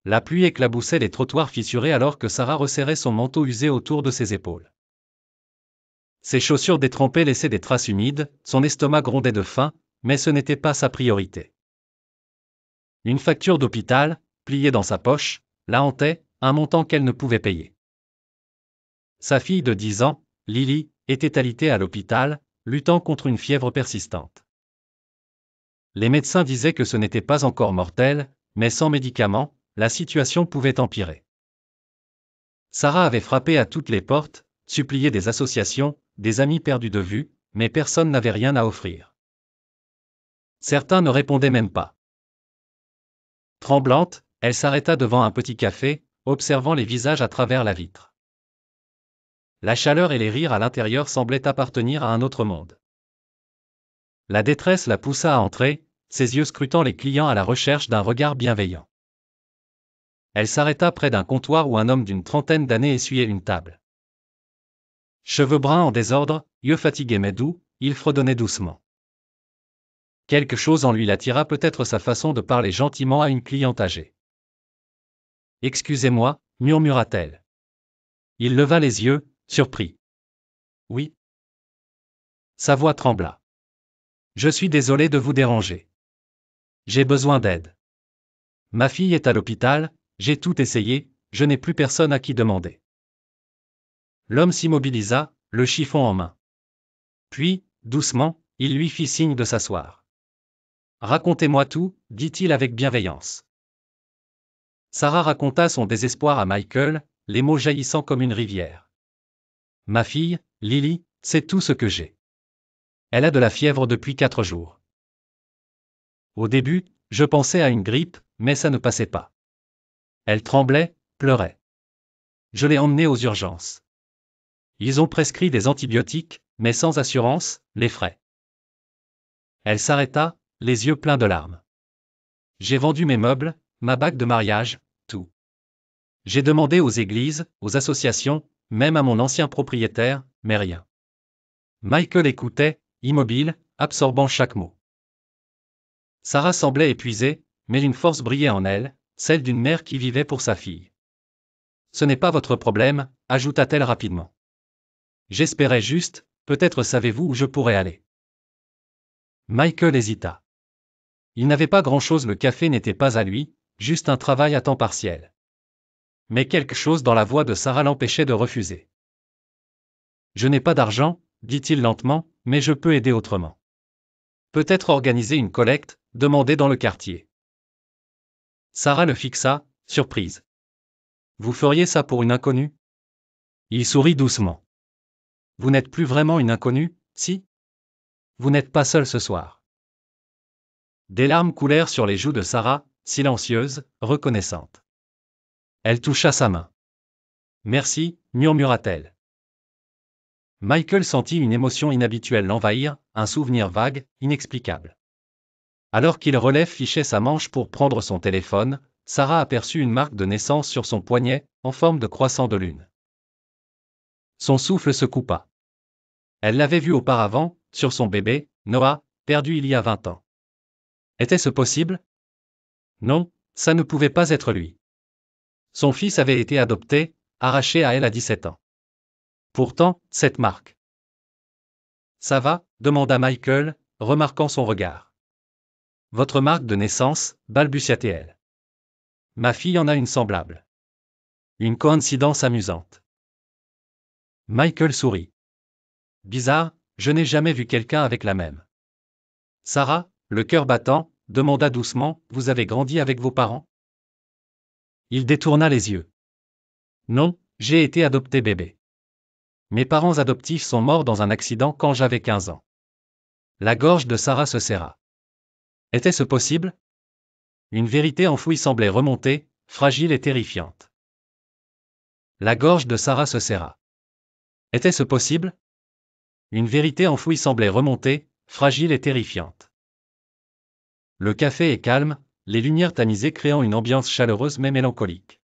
La pluie éclaboussait les trottoirs fissurés alors que Sarah resserrait son manteau usé autour de ses épaules. Ses chaussures détrempées laissaient des traces humides, son estomac grondait de faim, mais ce n'était pas sa priorité. Une facture d'hôpital, pliée dans sa poche, la hantait, un montant qu'elle ne pouvait payer. Sa fille de 10 ans, Lily, était alitée à l'hôpital, luttant contre une fièvre persistante. Les médecins disaient que ce n'était pas encore mortel, mais sans médicaments, la situation pouvait empirer. Sarah avait frappé à toutes les portes, supplié des associations, des amis perdus de vue, mais personne n'avait rien à offrir. Certains ne répondaient même pas. Tremblante, elle s'arrêta devant un petit café, observant les visages à travers la vitre. La chaleur et les rires à l'intérieur semblaient appartenir à un autre monde. La détresse la poussa à entrer, ses yeux scrutant les clients à la recherche d'un regard bienveillant. Elle s'arrêta près d'un comptoir où un homme d'une trentaine d'années essuyait une table. Cheveux bruns en désordre, yeux fatigués mais doux, il fredonnait doucement. Quelque chose en lui l'attira, peut-être sa façon de parler gentiment à une cliente âgée. « Excusez-moi » murmura-t-elle. Il leva les yeux, surpris. « Oui ?» Sa voix trembla. « Je suis désolé de vous déranger. J'ai besoin d'aide. Ma fille est à l'hôpital, j'ai tout essayé, je n'ai plus personne à qui demander. » L'homme s'immobilisa, le chiffon en main. Puis, doucement, il lui fit signe de s'asseoir. « Racontez-moi tout » dit-il avec bienveillance. Sarah raconta son désespoir à Michael, les mots jaillissant comme une rivière. « Ma fille, Lily, c'est tout ce que j'ai. Elle a de la fièvre depuis 4 jours. Au début, je pensais à une grippe, mais ça ne passait pas. Elle tremblait, pleurait. Je l'ai emmenée aux urgences. Ils ont prescrit des antibiotiques, mais sans assurance, les frais. » Elle s'arrêta, les yeux pleins de larmes. « J'ai vendu mes meubles, ma bague de mariage, tout. J'ai demandé aux églises, aux associations, même à mon ancien propriétaire, mais rien. » Michael écoutait, immobile, absorbant chaque mot. Sarah semblait épuisée, mais une force brillait en elle, celle d'une mère qui vivait pour sa fille. « Ce n'est pas votre problème, » ajouta-t-elle rapidement. « J'espérais juste, peut-être savez-vous où je pourrais aller. » Michael hésita. Il n'avait pas grand-chose, le café n'était pas à lui, juste un travail à temps partiel. Mais quelque chose dans la voix de Sarah l'empêchait de refuser. « Je n'ai pas d'argent, » dit-il lentement, « mais je peux aider autrement. Peut-être organiser une collecte, demander dans le quartier. » Sarah le fixa, surprise. « Vous feriez ça pour une inconnue ?» Il sourit doucement. « Vous n'êtes plus vraiment une inconnue, si ? Vous n'êtes pas seule ce soir. » Des larmes coulèrent sur les joues de Sarah, silencieuse, reconnaissante. Elle toucha sa main. « Merci » murmura-t-elle. Michael sentit une émotion inhabituelle l'envahir, un souvenir vague, inexplicable. Alors qu'il fichait sa manche pour prendre son téléphone, Sarah aperçut une marque de naissance sur son poignet, en forme de croissant de lune. Son souffle se coupa. Elle l'avait vu auparavant, sur son bébé, Noah, perdu il y a 20 ans. Était-ce possible ? Non, ça ne pouvait pas être lui. Son fils avait été adopté, arraché à elle à 17 ans. Pourtant, cette marque. « Ça va ?» demanda Michael, remarquant son regard. « Votre marque de naissance » balbutia-t-elle. « Ma fille en a une semblable. Une coïncidence amusante. » Michael sourit. « Bizarre, je n'ai jamais vu quelqu'un avec la même. » Sarah, le cœur battant, demanda doucement, « Vous avez grandi avec vos parents ? » Il détourna les yeux. « Non, j'ai été adopté bébé. Mes parents adoptifs sont morts dans un accident quand j'avais 15 ans. » La gorge de Sarah se serra. Était-ce possible ? Une vérité enfouie semblait remonter, fragile et terrifiante. La gorge de Sarah se serra. Était-ce possible ? Une vérité enfouie semblait remonter, fragile et terrifiante. Le café est calme, les lumières tamisées créant une ambiance chaleureuse mais mélancolique.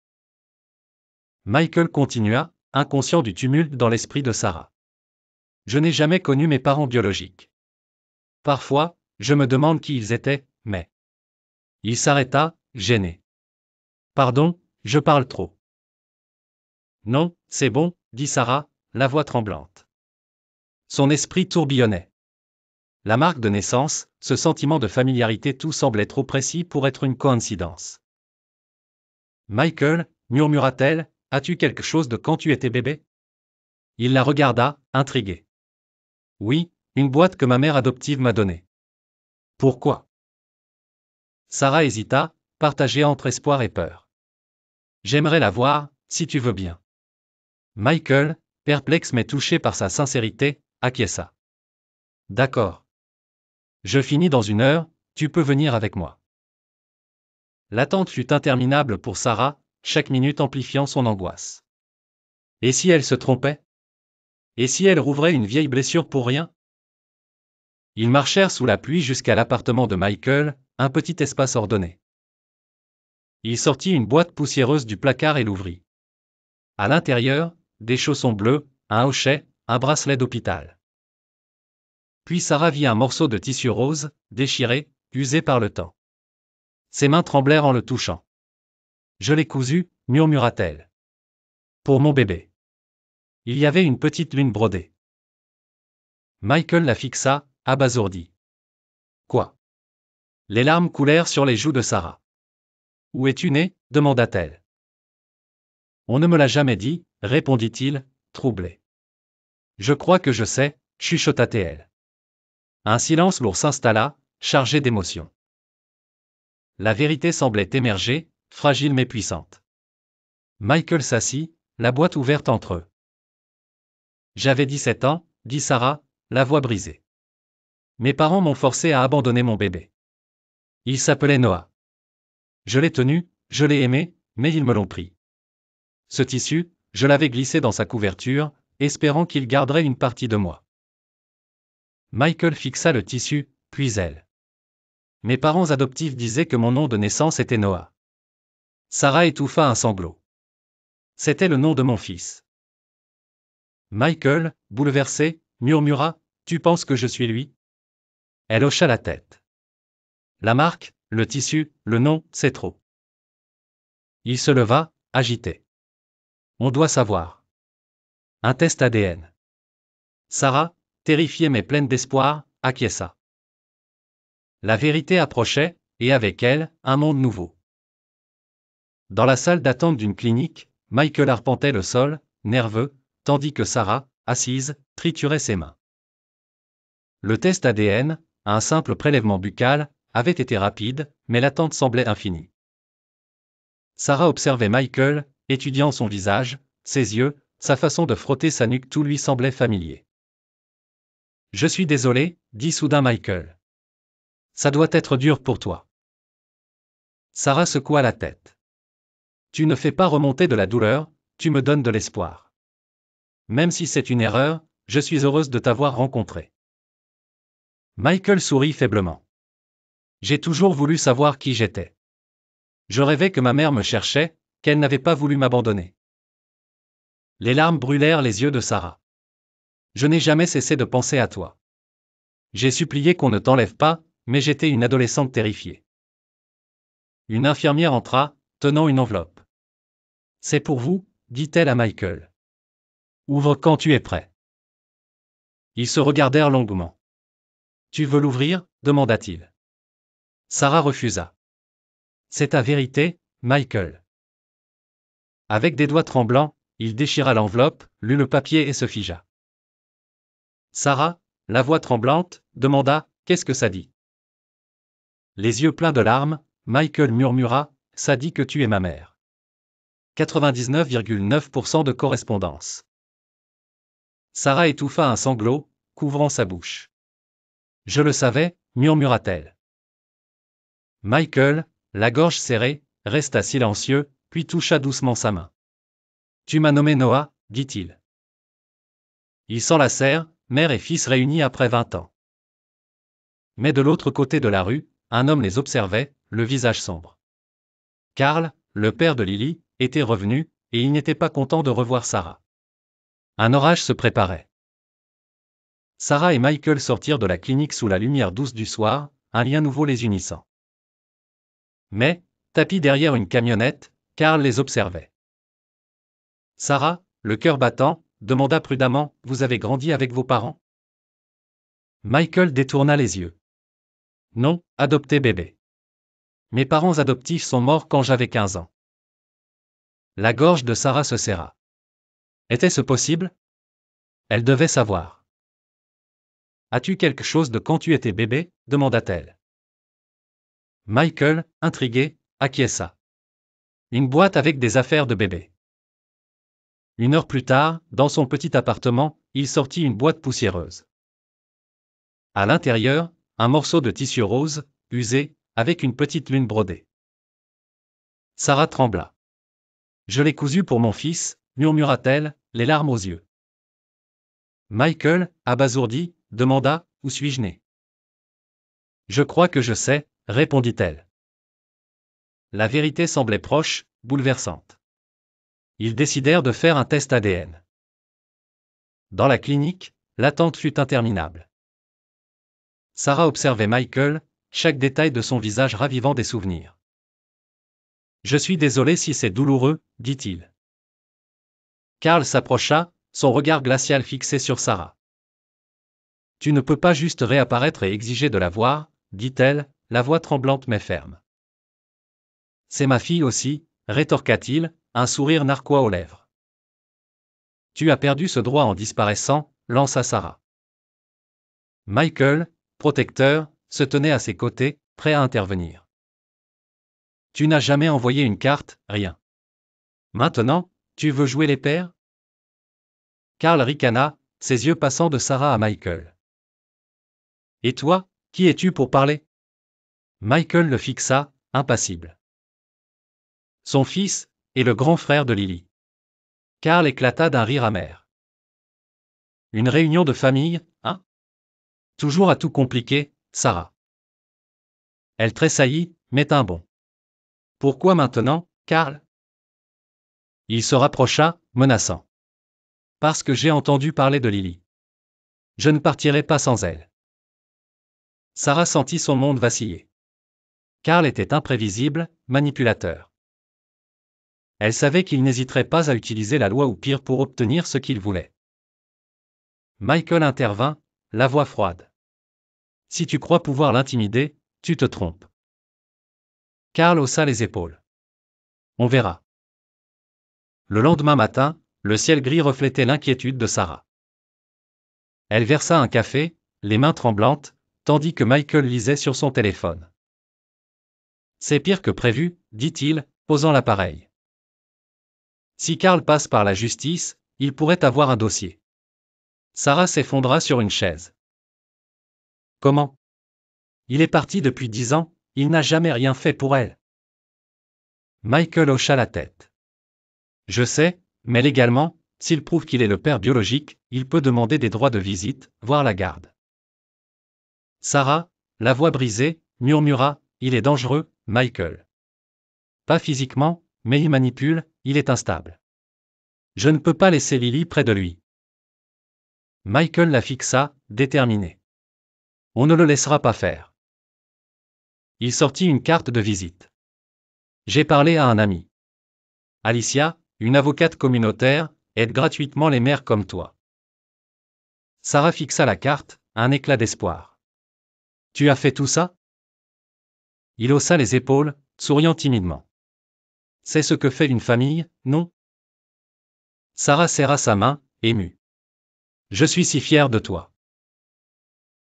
Michael continua, inconscient du tumulte dans l'esprit de Sarah. « Je n'ai jamais connu mes parents biologiques. Parfois, je me demande qui ils étaient, mais... » Il s'arrêta, gêné. Pardon, je parle trop. Non, c'est bon, dit Sarah, la voix tremblante. Son esprit tourbillonnait. La marque de naissance, ce sentiment de familiarité, tout semblait trop précis pour être une coïncidence. Michael, murmura-t-elle, as-tu quelque chose de quand tu étais bébé? Il la regarda, intrigué. Oui, une boîte que ma mère adoptive m'a donnée. Pourquoi? Sarah hésita, partagée entre espoir et peur. J'aimerais la voir, si tu veux bien. Michael, perplexe mais touché par sa sincérité, acquiesça. D'accord. Je finis dans 1 heure, tu peux venir avec moi. L'attente fut interminable pour Sarah, chaque minute amplifiant son angoisse. Et si elle se trompait? Et si elle rouvrait une vieille blessure pour rien? Ils marchèrent sous la pluie jusqu'à l'appartement de Michael, un petit espace ordonné. Il sortit une boîte poussiéreuse du placard et l'ouvrit. À l'intérieur, des chaussons bleus, un hochet, un bracelet d'hôpital. Puis Sarah vit un morceau de tissu rose, déchiré, usé par le temps. Ses mains tremblèrent en le touchant. Je l'ai cousu, murmura-t-elle. Pour mon bébé. Il y avait une petite lune brodée. Michael la fixa, abasourdi. Quoi? Les larmes coulèrent sur les joues de Sarah. Où es-tu né? Demanda-t-elle. On ne me l'a jamais dit, répondit-il, troublé. Je crois que je sais, chuchota-t-elle. Un silence lourd s'installa, chargé d'émotion. La vérité semblait émerger, fragile mais puissante. Michael s'assit, la boîte ouverte entre eux. J'avais 17 ans, dit Sarah, la voix brisée. Mes parents m'ont forcé à abandonner mon bébé. Il s'appelait Noah. Je l'ai tenu, je l'ai aimé, mais ils me l'ont pris. Ce tissu, je l'avais glissé dans sa couverture, espérant qu'il garderait une partie de moi. Michael fixa le tissu, puis elle. Mes parents adoptifs disaient que mon nom de naissance était Noah. Sarah étouffa un sanglot. C'était le nom de mon fils. Michael, bouleversé, murmura, tu penses que je suis lui? Elle hocha la tête. La marque, le tissu, le nom, c'est trop. Il se leva, agité. On doit savoir. Un test ADN. Sarah, terrifiée mais pleine d'espoir, acquiesça. La vérité approchait, et avec elle, un monde nouveau. Dans la salle d'attente d'une clinique, Michael arpentait le sol, nerveux, tandis que Sarah, assise, triturait ses mains. Le test ADN, un simple prélèvement buccal, avait été rapide, mais l'attente semblait infinie. Sarah observait Michael, étudiant son visage, ses yeux, sa façon de frotter sa nuque, tout lui semblait familier. Je suis désolé, dit soudain Michael. Ça doit être dur pour toi. Sarah secoua la tête. Tu ne fais pas remonter de la douleur, tu me donnes de l'espoir. Même si c'est une erreur, je suis heureuse de t'avoir rencontré. Michael sourit faiblement. J'ai toujours voulu savoir qui j'étais. Je rêvais que ma mère me cherchait, qu'elle n'avait pas voulu m'abandonner. Les larmes brûlèrent les yeux de Sarah. Je n'ai jamais cessé de penser à toi. J'ai supplié qu'on ne t'enlève pas, mais j'étais une adolescente terrifiée. Une infirmière entra, tenant une enveloppe. C'est pour vous, dit-elle à Michael. Ouvre quand tu es prêt. Ils se regardèrent longuement. Tu veux l'ouvrir? Demanda-t-il. Sarah refusa. C'est ta vérité, Michael. Avec des doigts tremblants, il déchira l'enveloppe, lut le papier et se figea. Sarah, la voix tremblante, demanda, qu'est-ce que ça dit? Les yeux pleins de larmes, Michael murmura, ça dit que tu es ma mère. 99,9% de correspondance. Sarah étouffa un sanglot, couvrant sa bouche. Je le savais, murmura-t-elle. Michael, la gorge serrée, resta silencieux, puis toucha doucement sa main. Tu m'as nommé Noah, dit-il. Ils s'enlacèrent, mère et fils réunis après 20 ans. Mais de l'autre côté de la rue, un homme les observait, le visage sombre. Carl, le père de Lily, était revenu, et il n'était pas content de revoir Sarah. Un orage se préparait. Sarah et Michael sortirent de la clinique sous la lumière douce du soir, un lien nouveau les unissant. Mais, tapis derrière une camionnette, Karl les observait. Sarah, le cœur battant, demanda prudemment, « Vous avez grandi avec vos parents ?» Michael détourna les yeux. « Non, adopté bébé. Mes parents adoptifs sont morts quand j'avais 15 ans. » La gorge de Sarah se serra. Était-ce possible? Elle devait savoir. « As-tu quelque chose de quand tu étais bébé ?» demanda-t-elle. Michael, intrigué, acquiesça. Une boîte avec des affaires de bébé. 1 heure plus tard, dans son petit appartement, il sortit une boîte poussiéreuse. À l'intérieur, un morceau de tissu rose, usé, avec une petite lune brodée. Sarah trembla. « Je l'ai cousu pour mon fils, » murmura-t-elle, les larmes aux yeux. Michael, abasourdi, demanda, « Où suis-je né ?» « Je crois que je sais, » répondit-elle. La vérité semblait proche, bouleversante. Ils décidèrent de faire un test ADN. Dans la clinique, l'attente fut interminable. Sarah observait Michael, chaque détail de son visage ravivant des souvenirs. « Je suis désolé si c'est douloureux, » dit-il. Karl s'approcha, son regard glacial fixé sur Sarah. « Tu ne peux pas juste réapparaître et exiger de la voir, » dit-elle, la voix tremblante mais ferme. « C'est ma fille aussi, » rétorqua-t-il, un sourire narquois aux lèvres. « Tu as perdu ce droit en disparaissant, » lança Sarah. Michael, protecteur, se tenait à ses côtés, prêt à intervenir. « Tu n'as jamais envoyé une carte, rien. Maintenant, tu veux jouer les pères ?» Karl ricana, ses yeux passant de Sarah à Michael. « Et toi, qui es-tu pour parler ?» Michael le fixa, impassible. Son fils, et le grand frère de Lily. Karl éclata d'un rire amer. Une réunion de famille, hein? Toujours à tout compliquer, Sarah. Elle tressaillit, mais un bond. Pourquoi maintenant, Karl? Il se rapprocha, menaçant. Parce que j'ai entendu parler de Lily. Je ne partirai pas sans elle. Sarah sentit son monde vaciller. Karl était imprévisible, manipulateur. Elle savait qu'il n'hésiterait pas à utiliser la loi ou pire pour obtenir ce qu'il voulait. Michael intervint, la voix froide. Si tu crois pouvoir l'intimider, tu te trompes. Karl haussa les épaules. On verra. Le lendemain matin, le ciel gris reflétait l'inquiétude de Sarah. Elle versa un café, les mains tremblantes, tandis que Michael lisait sur son téléphone. C'est pire que prévu, dit-il, posant l'appareil. Si Karl passe par la justice, il pourrait avoir un dossier. Sarah s'effondra sur une chaise. Comment? Il est parti depuis 10 ans, il n'a jamais rien fait pour elle. Michael hocha la tête. Je sais, mais légalement, s'il prouve qu'il est le père biologique, il peut demander des droits de visite, voire la garde. Sarah, la voix brisée, murmura, il est dangereux, Michael. Pas physiquement, mais il manipule, il est instable. Je ne peux pas laisser Lily près de lui. Michael la fixa, déterminé. On ne le laissera pas faire. Il sortit une carte de visite. J'ai parlé à un ami. Alicia, une avocate communautaire, aide gratuitement les mères comme toi. Sarah fixa la carte, un éclat d'espoir. Tu as fait tout ça? Il haussa les épaules, souriant timidement. C'est ce que fait une famille, non? Sarah serra sa main, émue. Je suis si fier de toi.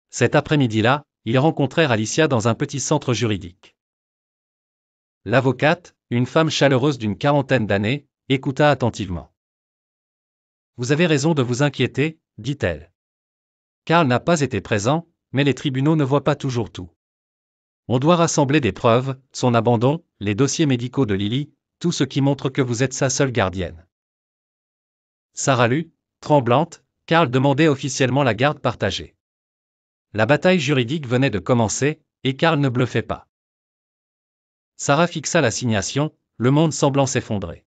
Cet après-midi-là, ils rencontrèrent Alicia dans un petit centre juridique. L'avocate, une femme chaleureuse d'une 40aine d'années, écouta attentivement. Vous avez raison de vous inquiéter, dit-elle. Karl n'a pas été présent, mais les tribunaux ne voient pas toujours tout. On doit rassembler des preuves, son abandon, les dossiers médicaux de Lily, tout ce qui montre que vous êtes sa seule gardienne. Sarah lut, tremblante, Karl demandait officiellement la garde partagée. La bataille juridique venait de commencer, et Karl ne bluffait pas. Sarah fixa l'assignation, le monde semblant s'effondrer.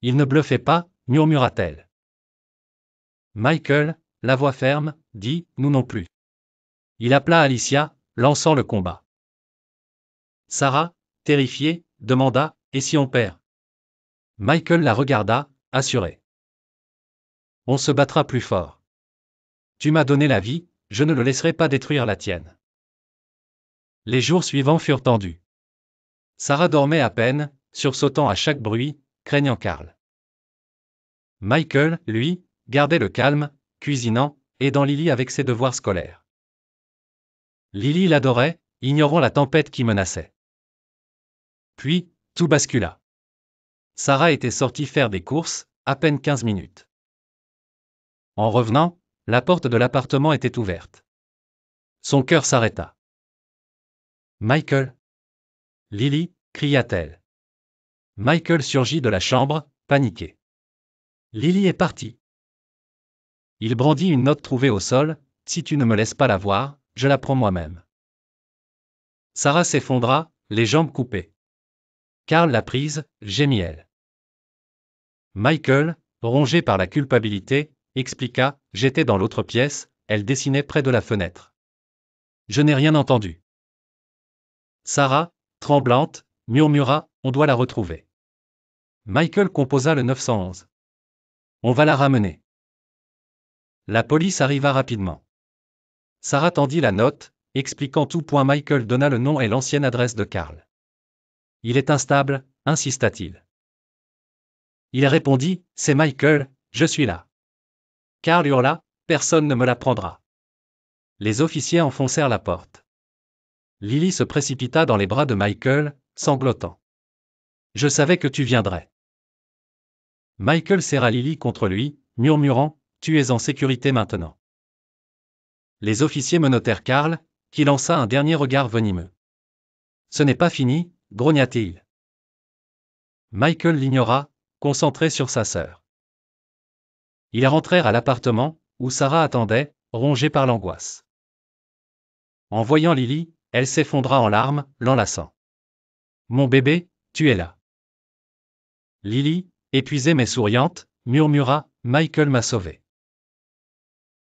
Il ne bluffait pas, murmura-t-elle. Michael, la voix ferme, dit, nous non plus. Il appela Alicia, lançant le combat. Sarah, terrifiée, demanda, et si on perd? Michael la regarda, assuré. On se battra plus fort. Tu m'as donné la vie, je ne le laisserai pas détruire la tienne. Les jours suivants furent tendus. Sarah dormait à peine, sursautant à chaque bruit, craignant Carl. Michael, lui, gardait le calme, cuisinant, aidant Lily avec ses devoirs scolaires. Lily l'adorait, ignorant la tempête qui menaçait. Puis, tout bascula. Sarah était sortie faire des courses, à peine 15 minutes. En revenant, la porte de l'appartement était ouverte. Son cœur s'arrêta. Michael. Lily, cria-t-elle. Michael surgit de la chambre, paniqué. Lily est partie. Il brandit une note trouvée au sol, si tu ne me laisses pas la voir, je la prends moi-même. Sarah s'effondra, les jambes coupées. Carl l'a prise, gémit-elle. Michael, rongé par la culpabilité, expliqua, j'étais dans l'autre pièce, elle dessinait près de la fenêtre. Je n'ai rien entendu. Sarah, tremblante, murmura, on doit la retrouver. Michael composa le 911. On va la ramener. La police arriva rapidement. Sarah tendit la note, expliquant tout. Michael donna le nom et l'ancienne adresse de Carl. Il est instable, insista-t-il. Il répondit, c'est Michael, je suis là. Carl hurla, personne ne me la prendra. Les officiers enfoncèrent la porte. Lily se précipita dans les bras de Michael, sanglotant. Je savais que tu viendrais. Michael serra Lily contre lui, murmurant, tu es en sécurité maintenant. Les officiers menottèrent Carl, qui lança un dernier regard venimeux. Ce n'est pas fini, grogna-t-il. Michael l'ignora, concentré sur sa sœur. Ils rentrèrent à l'appartement, où Sarah attendait, rongée par l'angoisse. En voyant Lily, elle s'effondra en larmes, l'enlaçant. Mon bébé, tu es là. Lily, épuisée mais souriante, murmura, Michael m'a sauvée.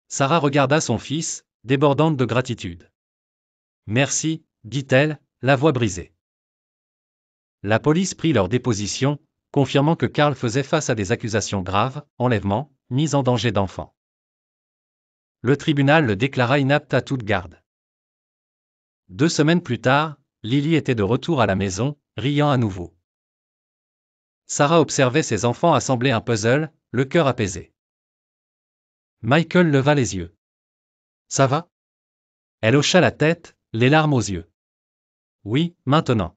Sarah regarda son fils, débordante de gratitude. Merci, dit-elle, la voix brisée. La police prit leur déposition, confirmant que Carl faisait face à des accusations graves, enlèvement, mise en danger d'enfant. Le tribunal le déclara inapte à toute garde. 2 semaines plus tard, Lily était de retour à la maison, riant à nouveau. Sarah observait ses enfants assembler un puzzle, le cœur apaisé. Michael leva les yeux. Ça va? Elle hocha la tête, les larmes aux yeux. Oui, maintenant.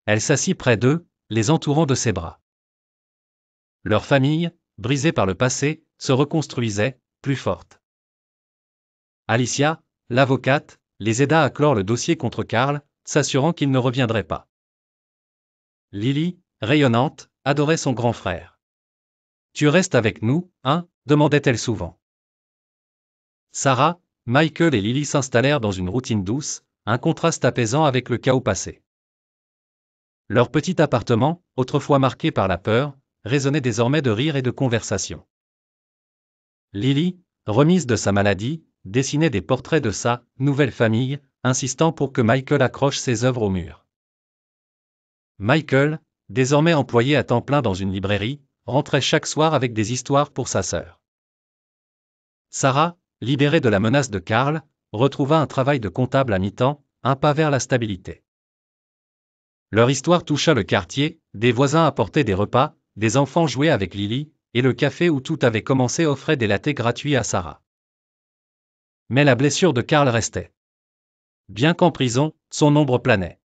Elle s'assit près d'eux, les entourant de ses bras. Leur famille, brisée par le passé, se reconstruisait, plus forte. Alicia, l'avocate, les aida à clore le dossier contre Carl, s'assurant qu'il ne reviendrait pas. Lily, rayonnante, adorait son grand frère. Tu restes avec nous, hein, demandait-elle souvent. Sarah, Michael et Lily s'installèrent dans une routine douce, un contraste apaisant avec le chaos passé. Leur petit appartement, autrefois marqué par la peur, résonnait désormais de rires et de conversations. Lily, remise de sa maladie, dessinait des portraits de sa nouvelle famille, insistant pour que Michael accroche ses œuvres au mur. Michael, désormais employé à temps plein dans une librairie, rentrait chaque soir avec des histoires pour sa sœur. Sarah, libérée de la menace de Carl, retrouva un travail de comptable à mi-temps, un pas vers la stabilité. Leur histoire toucha le quartier, des voisins apportaient des repas, des enfants jouaient avec Lily, et le café où tout avait commencé offrait des lattés gratuits à Sarah. Mais la blessure de Carl restait. Bien qu'en prison, son ombre planait.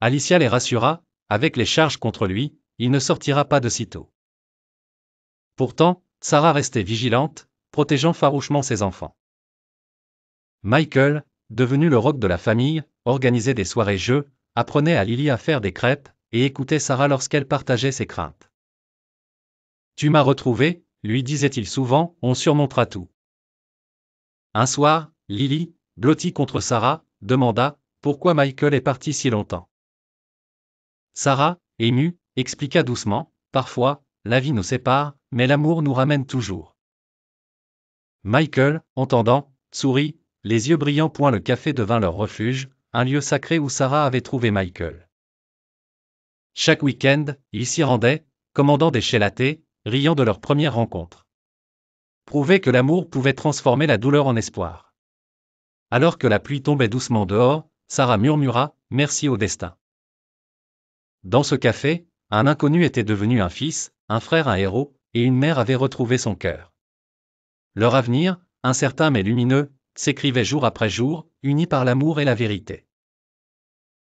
Alicia les rassura, avec les charges contre lui, il ne sortira pas de sitôt. Pourtant, Sarah restait vigilante, protégeant farouchement ses enfants. Michael, devenu le rock de la famille, organisait des soirées-jeux, apprenait à Lily à faire des crêpes, et écoutait Sarah lorsqu'elle partageait ses craintes. Tu m'as retrouvé, lui disait-il souvent, on surmontera tout. Un soir, Lily, blottie contre Sarah, demanda, pourquoi Michael est parti si longtemps. Sarah, émue, expliqua doucement, parfois, la vie nous sépare, mais l'amour nous ramène toujours. Michael, entendant, sourit, les yeux brillants. Le café devint leur refuge, un lieu sacré où Sarah avait trouvé Michael. Chaque week-end, ils s'y rendaient, commandant des chelatés, riant de leur première rencontre. Prouver que l'amour pouvait transformer la douleur en espoir. Alors que la pluie tombait doucement dehors, Sarah murmura « Merci au destin ». Dans ce café, un inconnu était devenu un fils, un frère un héros, et une mère avait retrouvé son cœur. Leur avenir, incertain mais lumineux, s'écrivait jour après jour, unis par l'amour et la vérité.